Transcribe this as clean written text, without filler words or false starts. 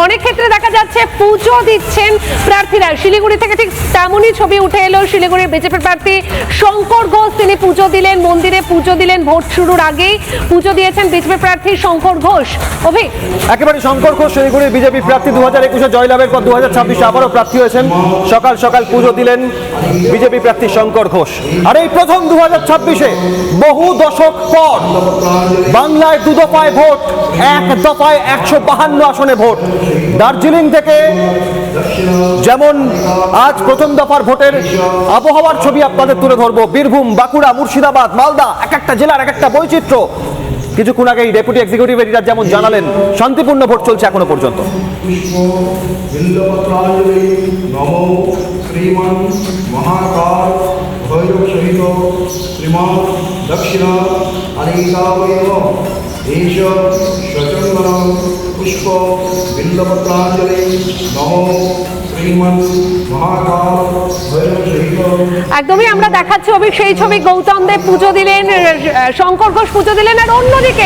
অনেক ক্ষেত্রে দেখা যাচ্ছে পুজো দিচ্ছেন প্রার্থীরা। শিলিগুড়ি থেকে ঠিক তেমনই ছবি উঠে এলো। শিলিগুড়ির বিজেপি প্রার্থী শঙ্কর ঘোষ তিনি পুজো দিলেন, মন্দিরে পুজো দিলেন। ভোট শুরুর আগেই পুজো দিয়েছেন বিজেপি প্রার্থী শঙ্কর ঘোষ। অভি, একেবারে শঙ্কর ঘোষ শিলিগুড়ির বিজেপি প্রার্থী 2021-এ জয়লাভের পর 2026-এ আবারও প্রার্থী হয়েছেন। সকাল সকাল পুজো দিলেন বিজেপি প্রার্থী শঙ্কর ঘোষ। আর এই প্রথম 2026-এ বহু দশক পর বাংলায় 2 দফায় ভোট, 1 দফায় 152 আসনে ভোট। দার্জিলিং থেকে যেমন আজ প্রথম দফার ভোটের আবহাওয়ার ছবি আপনাদের তুলে ধরবো। বীরভূম, বাঁকুড়া, মুর্শিদাবাদ, মালদা, এক একটা জেলার এক একটা বৈচিত্র্য। কিছুক্ষণ আগেই ডেপুটি এক্সিকিউটিভ এডিটর যেমন জানালেন, শান্তিপূর্ণ ভোট চলছে এখনো পর্যন্ত। শ্রীমান মহাকাল ভৈরব সহিত শ্রীমান দক্ষিণা অনেকাবয়ব এষ সচন্দনম পুষ্প বিল্লপত্রাঞ্জলি নমো শ্রীমান মহাকাল ভৈরব সহিত। একদমই আমরা দেখাচ্ছি অভি সেই ছবি। গৌতম দেব পুজো দিলেন, শঙ্কর ঘোষ পুজো দিলেন। আর অন্যদিকে